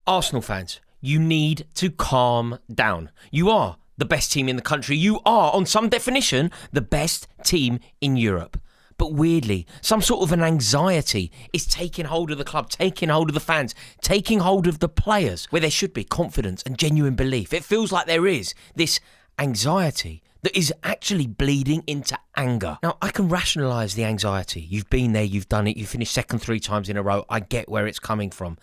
Arsenal fans, you need to calm down. You are the best team in the country. You are, on some definition, the best team in Europe. But weirdly, some sort of an anxiety is taking hold of the club, taking hold of the fans, taking hold of the players, where there should be confidence and genuine belief. It feels like there is this anxiety that is actually bleeding into anger. Now, I can rationalise the anxiety. You've been there, you've done it, you've finished second 3 times in a row. I get where it's coming from.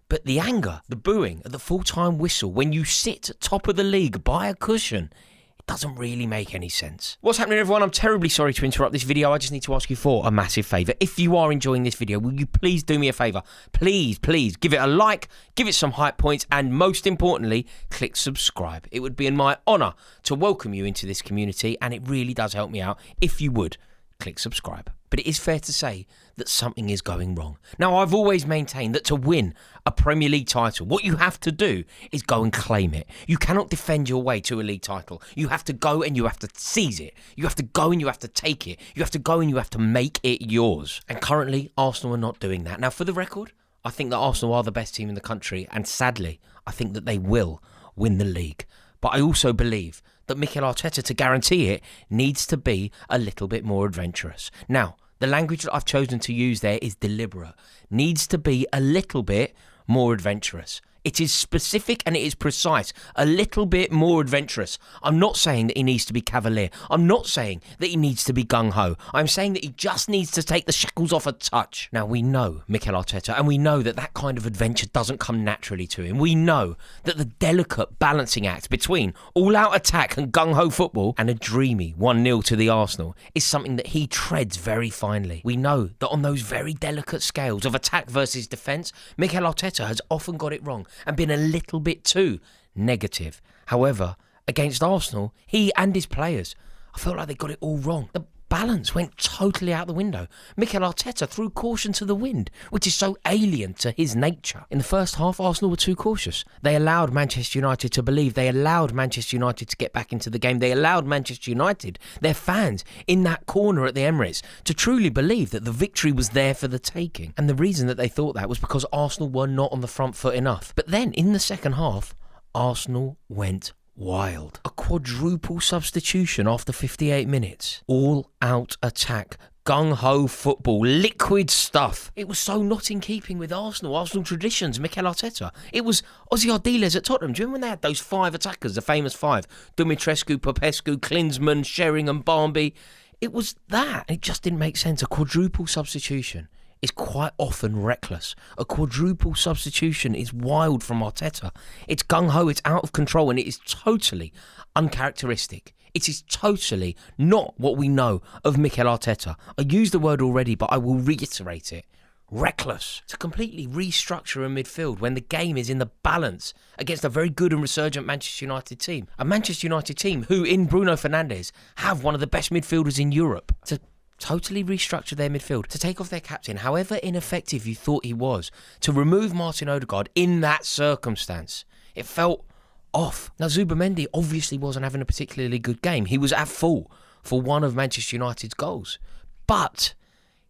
But the anger, the booing at the full-time whistle, when you sit at top of the league by a cushion, it doesn't really make any sense. What's happening, everyone? I'm terribly sorry to interrupt this video. I just need to ask you for a massive favour. If you are enjoying this video, will you please do me a favour? Please give it a like, give it some hype points, and most importantly, click subscribe. It would be in my honour to welcome you into this community, and it really does help me out if you would click subscribe. But it is fair to say that something is going wrong. Now, I've always maintained that to win a Premier League title, what you have to do is go and claim it. You cannot defend your way to a league title. You have to go and you have to seize it. You have to go and you have to take it. You have to go and you have to make it yours. And currently, Arsenal are not doing that. Now, for the record, I think that Arsenal are the best team in the country. And sadly, I think that they will win the league. But I also believe that Mikel Arteta, to guarantee it, needs to be a little bit more adventurous. Now, the language that I've chosen to use there is deliberate. Needs to be a little bit more adventurous. It is specific and it is precise. A little bit more adventurous. I'm not saying that he needs to be cavalier. I'm not saying that he needs to be gung-ho. I'm saying that he just needs to take the shackles off a touch. Now, we know Mikel Arteta, and we know that that kind of adventure doesn't come naturally to him. We know that the delicate balancing act between all-out attack and gung-ho football and a dreamy 1-0 to the Arsenal is something that he treads very finely. We know that on those very delicate scales of attack versus defence, Mikel Arteta has often got it wrong and been a little bit too negative. However, against Arsenal, he and his players, I felt like they got it all wrong. The balance went totally out the window. Mikel Arteta threw caution to the wind, which is so alien to his nature. In the first half, Arsenal were too cautious. They allowed Manchester United to believe. They allowed Manchester United to get back into the game. They allowed Manchester United, their fans, in that corner at the Emirates, to truly believe that the victory was there for the taking. And the reason that they thought that was because Arsenal were not on the front foot enough. But then, in the second half, Arsenal went wild. A quadruple substitution after 58 minutes. All-out attack. Gung-ho football. Liquid stuff. It was so not in keeping with Arsenal traditions, Mikel Arteta. It was Ozzy Ardiles at Tottenham. Do you remember when they had those 5 attackers, the famous 5? Dumitrescu, Popescu, Klinsmann, Sheringham, Barmby. It was that. It just didn't make sense. A quadruple substitution is quite often reckless. A quadruple substitution is wild from Arteta. It's gung-ho, it's out of control, and it is totally uncharacteristic. It is totally not what we know of Mikel Arteta. I used the word already, but I will reiterate it. Reckless. To completely restructure a midfield when the game is in the balance against a very good and resurgent Manchester United team. A Manchester United team who, in Bruno Fernandes, have one of the best midfielders in Europe. To totally restructure their midfield, to take off their captain, however ineffective you thought he was, to remove Martin Odegaard in that circumstance. It felt off. Now, Zubimendi obviously wasn't having a particularly good game. He was at fault for one of Manchester United's goals. But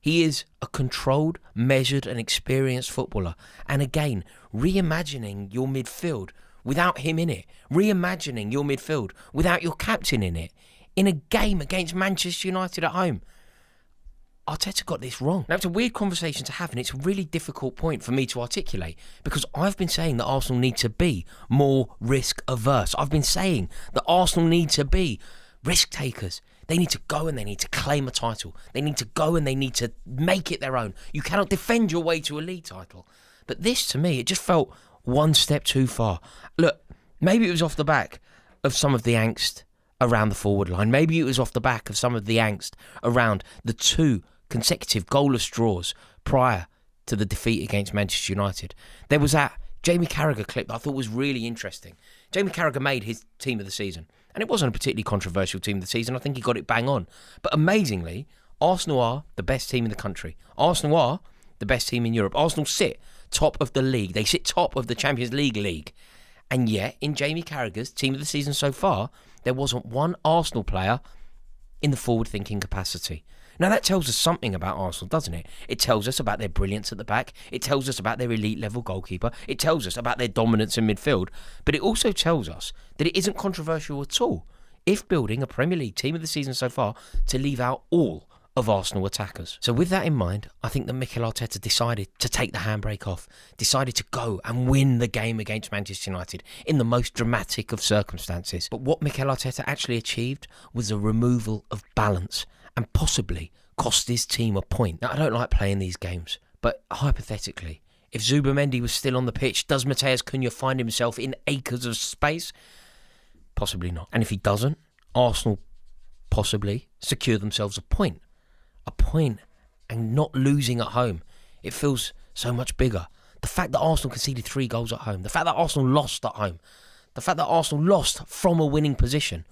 he is a controlled, measured and experienced footballer. And again, reimagining your midfield without him in it. Reimagining your midfield without your captain in it. In a game against Manchester United at home. Arteta got this wrong. Now, it's a weird conversation to have, and it's a really difficult point for me to articulate, because I've been saying that Arsenal need to be more risk-averse. I've been saying that Arsenal need to be risk-takers. They need to go and they need to claim a title. They need to go and they need to make it their own. You cannot defend your way to a league title. But this, to me, it just felt one step too far. Look, maybe it was off the back of some of the angst around the forward line. Maybe it was off the back of some of the angst around the 2 consecutive goalless draws prior to the defeat against Manchester United. There was that Jamie Carragher clip that I thought was really interesting. Jamie Carragher made his team of the season, and it wasn't a particularly controversial team of the season. I think he got it bang on. But amazingly, Arsenal are the best team in the country. Arsenal are the best team in Europe. Arsenal sit top of the league. They sit top of the Champions League. And yet, in Jamie Carragher's team of the season so far, there wasn't one Arsenal player in the forward-thinking capacity. Now that tells us something about Arsenal, doesn't it? It tells us about their brilliance at the back. It tells us about their elite level goalkeeper. It tells us about their dominance in midfield. But it also tells us that it isn't controversial at all, if building a Premier League team of the season so far, to leave out all of Arsenal attackers. So with that in mind, I think that Mikel Arteta decided to take the handbrake off, decided to go and win the game against Manchester United in the most dramatic of circumstances. But what Mikel Arteta actually achieved was a removal of balance and possibly cost his team a point. Now, I don't like playing these games, but hypothetically, if Zubimendi was still on the pitch, does Matheus Cunha find himself in acres of space? Possibly not. And if he doesn't, Arsenal possibly secure themselves a point and not losing at home. It feels so much bigger. The fact that Arsenal conceded 3 goals at home, the fact that Arsenal lost at home, the fact that Arsenal lost from a winning position,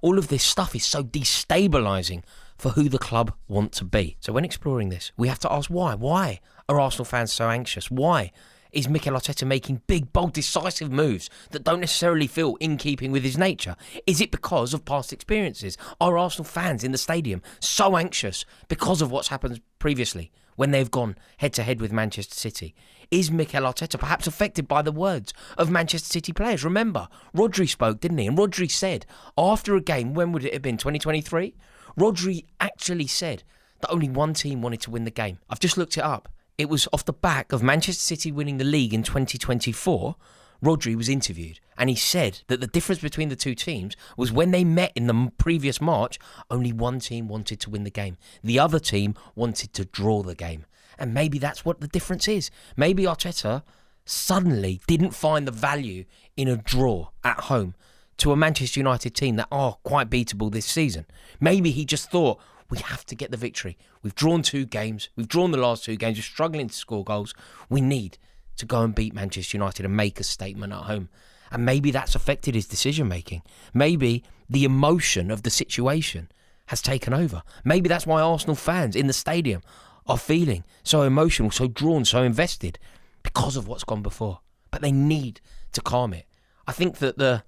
all of this stuff is so destabilising for who the club want to be. So when exploring this, we have to ask why. Why are Arsenal fans so anxious? Why is Mikel Arteta making big, bold, decisive moves that don't necessarily feel in keeping with his nature? Is it because of past experiences? Are Arsenal fans in the stadium so anxious because of what's happened previously when they've gone head-to-head with Manchester City? Is Mikel Arteta perhaps affected by the words of Manchester City players? Remember, Rodri spoke, didn't he? And Rodri said, after a game, when would it have been, 2023? Rodri actually said that only one team wanted to win the game. I've just looked it up. It was off the back of Manchester City winning the league in 2024. Rodri was interviewed and he said that the difference between the two teams was when they met in the previous March, only one team wanted to win the game. The other team wanted to draw the game. And maybe that's what the difference is. Maybe Arteta suddenly didn't find the value in a draw at home to a Manchester United team that are quite beatable this season. Maybe he just thought, we have to get the victory. We've drawn 2 games. We've drawn the last 2 games. We're struggling to score goals. We need to go and beat Manchester United and make a statement at home. And maybe that's affected his decision-making. Maybe the emotion of the situation has taken over. Maybe that's why Arsenal fans in the stadium are feeling so emotional, so drawn, so invested because of what's gone before. But they need to calm it. I think that the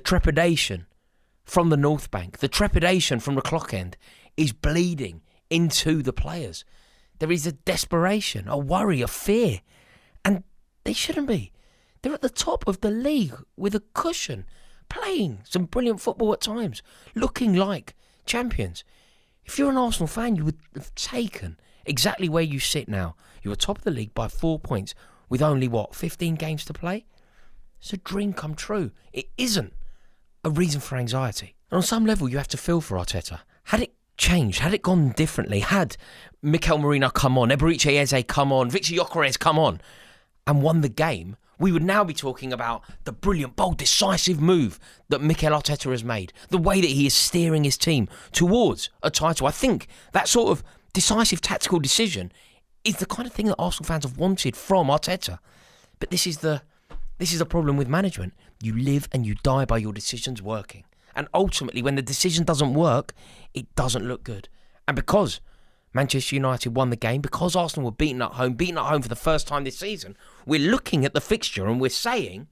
trepidation from the North Bank, the trepidation from the clock end is bleeding into the players. There is a desperation, a worry, a fear. And they shouldn't be. They're at the top of the league with a cushion, playing some brilliant football at times, looking like champions. If you're an Arsenal fan, you would have taken exactly where you sit now. You're top of the league by 4 points with only, 15 games to play? It's a dream come true. It isn't a reason for anxiety. And on some level, you have to feel for Arteta. Had it changed, had it gone differently, had Mikel Merino come on, Eberechi Eze come on, Victor Gyökeres come on and won the game, we would now be talking about the brilliant, bold, decisive move that Mikel Arteta has made, the way that he is steering his team towards a title. I think that sort of decisive tactical decision is the kind of thing that Arsenal fans have wanted from Arteta. But this is the problem with management. You live and you die by your decisions working. And ultimately, when the decision doesn't work, it doesn't look good. And because Manchester United won the game, because Arsenal were beaten at home for the first time this season, we're looking at the fixture and we're saying,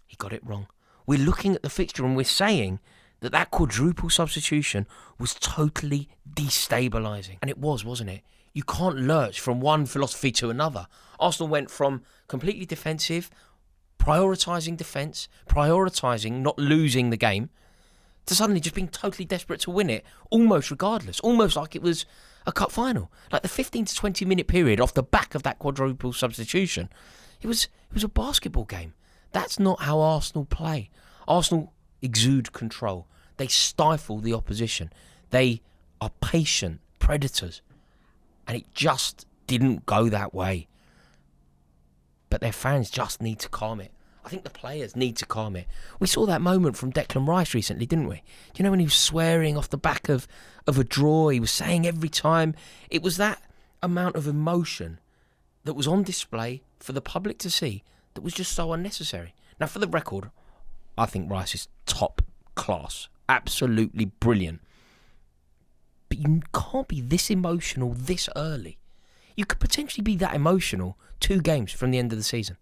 he got it wrong. We're looking at the fixture and we're saying that quadruple substitution was totally destabilising. And it was, wasn't it? You can't lurch from one philosophy to another. Arsenal went from completely defensive, prioritising defence, prioritising not losing the game, to suddenly just being totally desperate to win it, almost regardless, almost like it was a cup final. Like the 15 to 20 minute period off the back of that quadruple substitution, it was a basketball game. That's not how Arsenal play. Arsenal exude control. They stifle the opposition. They are patient predators. And it just didn't go that way. But their fans just need to calm it. I think the players need to calm it. We saw that moment from Declan Rice recently, didn't we? Do you know when he was swearing off the back of a draw? He was saying every time. It was that amount of emotion that was on display for the public to see that was just so unnecessary. Now, for the record, I think Rice is top class. Absolutely brilliant. But you can't be this emotional this early. You could potentially be that emotional 2 games from the end of the season.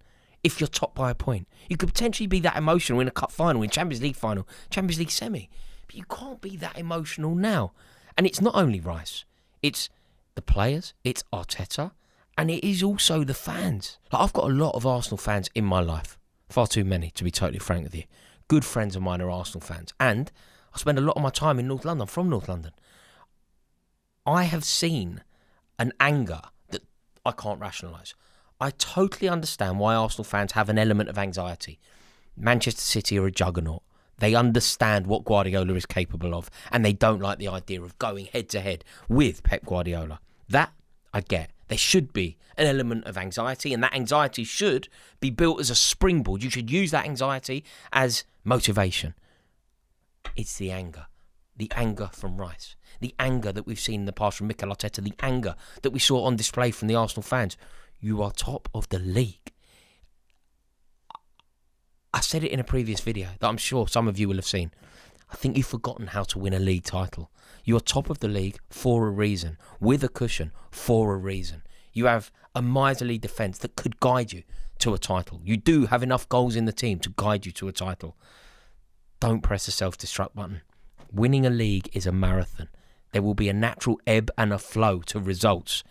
If you're top by a point, you could potentially be that emotional in a cup final, in Champions League final, Champions League semi. But you can't be that emotional now. And it's not only Rice. It's the players, it's Arteta, and it is also the fans. Like, I've got a lot of Arsenal fans in my life. Far too many, to be totally frank with you. Good friends of mine are Arsenal fans. And I spend a lot of my time in North London. I'm from North London. I have seen an anger that I can't rationalise. I totally understand why Arsenal fans have an element of anxiety. Manchester City are a juggernaut. They understand what Guardiola is capable of, and they don't like the idea of going head-to-head with Pep Guardiola. That I get. There should be an element of anxiety, and that anxiety should be built as a springboard. You should use that anxiety as motivation. It's the anger from Rice, the anger that we've seen in the past from Mikel Arteta, the anger that we saw on display from the Arsenal fans. You are top of the league. I said it in a previous video that I'm sure some of you will have seen. I think you've forgotten how to win a league title. You are top of the league for a reason, with a cushion for a reason. You have a miserly defence that could guide you to a title. You do have enough goals in the team to guide you to a title. Don't press the self-destruct button. Winning a league is a marathon. There will be a natural ebb and a flow to results.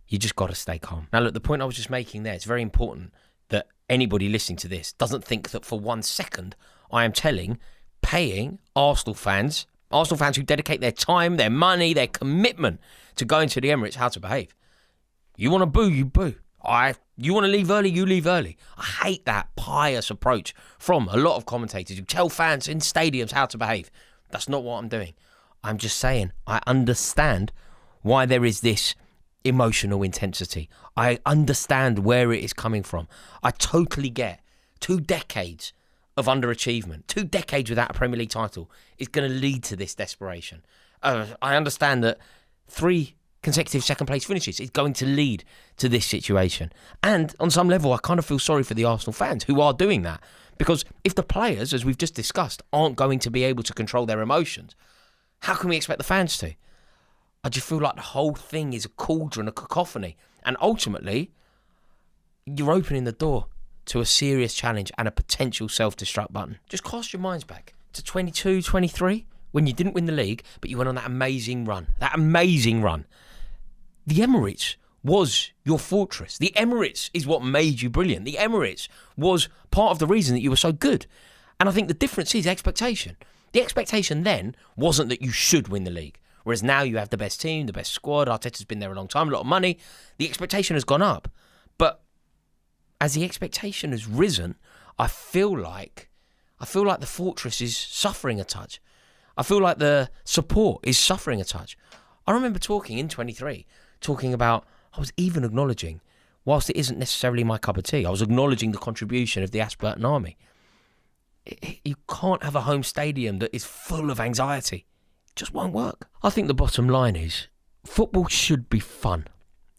You just got to stay calm. Now, look, the point I was just making there, it's very important that anybody listening to this doesn't think that for 1 second I am paying Arsenal fans who dedicate their time, their money, their commitment to going to the Emirates, how to behave. You want to boo, you boo. You want to leave early, you leave early. I hate that pious approach from a lot of commentators who tell fans in stadiums how to behave. That's not what I'm doing. I'm just saying I understand why there is this emotional intensity. I understand where it is coming from. I totally get 2 decades of underachievement. 2 decades without a Premier League title is going to lead to this desperation. I understand that 3 consecutive second place finishes is going to lead to this situation. And on some level, I kind of feel sorry for the Arsenal fans who are doing that. Because if the players, as we've just discussed, aren't going to be able to control their emotions, how can we expect the fans to? I just feel like the whole thing is a cauldron, a cacophony. And ultimately, you're opening the door to a serious challenge and a potential self-destruct button. Just cast your minds back to 22, 23, when you didn't win the league, but you went on that amazing run. That amazing run. The Emirates was your fortress. The Emirates is what made you brilliant. The Emirates was part of the reason that you were so good. And I think the difference is expectation. The expectation then wasn't that you should win the league. Whereas now you have the best team, the best squad. Arteta's been there a long time, a lot of money. The expectation has gone up. But as the expectation has risen, I feel like the fortress is suffering a touch. I feel like the support is suffering a touch. I remember talking about, I was even acknowledging, whilst it isn't necessarily my cup of tea, I was acknowledging the contribution of the Ashburton Army. You can't have a home stadium that is full of anxiety. It just won't work. I think the bottom line is, football should be fun.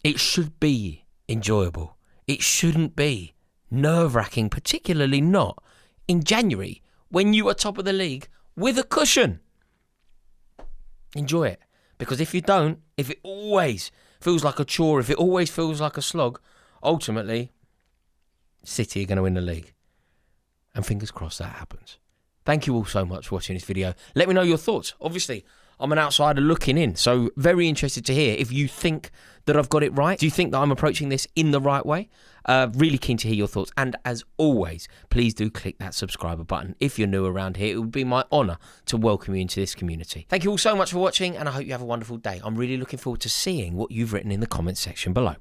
It should be enjoyable. It shouldn't be nerve-wracking, particularly not in January when you are top of the league with a cushion. Enjoy it. Because if you don't, if it always feels like a chore, if it always feels like a slog, ultimately, City are going to win the league. And fingers crossed that happens. Thank you all so much for watching this video. Let me know your thoughts. Obviously, I'm an outsider looking in, so very interested to hear if you think that I've got it right. Do you think that I'm approaching this in the right way? Really keen to hear your thoughts. And as always, please do click that subscriber button. If you're new around here, it would be my honour to welcome you into this community. Thank you all so much for watching, and I hope you have a wonderful day. I'm really looking forward to seeing what you've written in the comments section below.